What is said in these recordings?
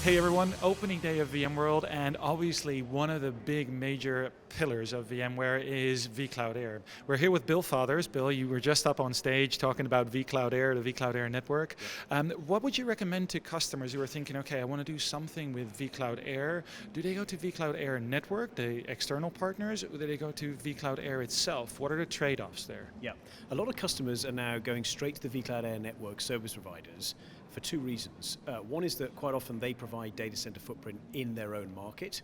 Hey everyone, opening day of VMworld, and obviously one of the big major pillars of VMware is vCloud Air. We're here with Bill Fathers. Bill, you were just up on stage talking about vCloud Air, the vCloud Air network. Yep. What would you recommend to customers who are thinking, okay, I want to do something with vCloud Air? Do they go to vCloud Air network, the external partners, or do they go to vCloud Air itself? What are the trade-offs there? Yeah, a lot of customers are now going straight to the vCloud Air network service providers for two reasons. One is that quite often they provide data center footprint in their own market.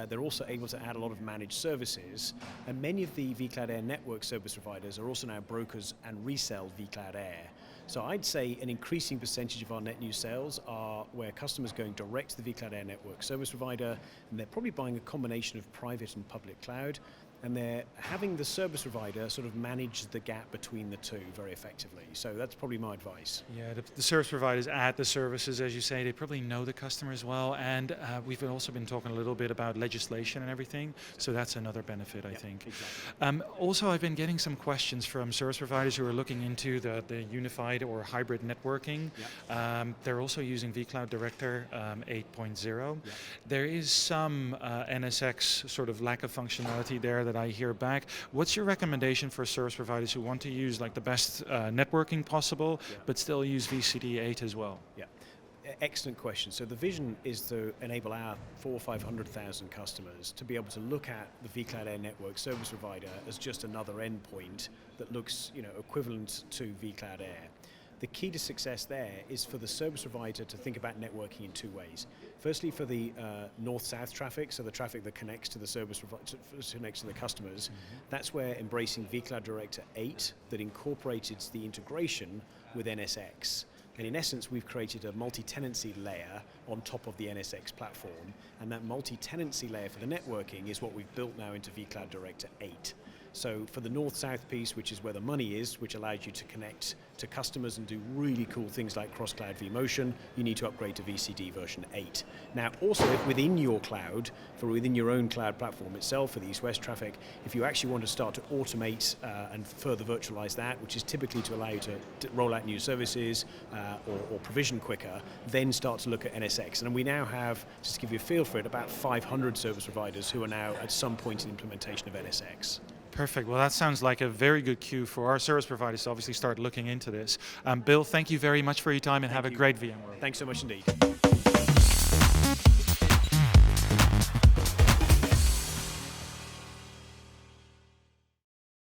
They're also able to add a lot of managed services, and many of the vCloud Air network service providers are also now brokers and resell vCloud Air. So I'd say an increasing percentage of our net new sales are where customers are going direct to the vCloud Air network service provider, and they're probably buying a combination of private and public cloud, and they're having the service provider sort of manage the gap between the two very effectively. So that's probably my advice. Yeah, the service providers add the services, as you say. They probably know the customer as well, and we've also been talking a little bit about legislation and everything, so that's another benefit, I think. Exactly. Also, I've been getting some questions from service providers who are looking into the unified or hybrid networking. They're also using vCloud Director 8.0. There is some NSX sort of lack of functionality there that I hear back. What's your recommendation for service providers who want to use like the best networking possible, but still use VCD 8 as well? Yeah, excellent question. So the vision is to enable our 400,000 or 500,000 customers to be able to look at the vCloud Air network service provider as just another endpoint that looks, equivalent to vCloud Air. The key to success there is for the service provider to think about networking in two ways. Firstly, for the north-south traffic, so the traffic that connects to the service provider, connects to the customers, that's where embracing vCloud Director 8 that incorporated the integration with NSX. And in essence, we've created a multi-tenancy layer on top of the NSX platform, and that multi-tenancy layer for the networking is what we've built now into vCloud Director 8. So for the north-south piece, which is where the money is, which allows you to connect to customers and do really cool things like cross-cloud vMotion, you need to upgrade to VCD version 8. Now also within your cloud, within your own cloud platform itself for the east-west traffic, if you actually want to start to automate and further virtualize that, which is typically to allow you to roll out new services or provision quicker, then start to look at NSX. And we now have, just to give you a feel for it, about 500 service providers who are now at some point in implementation of NSX. Perfect. Well, that sounds like a very good cue for our service providers to obviously start looking into this. Bill, thank you very much for your time, and have a great VMworld. Thanks so much indeed.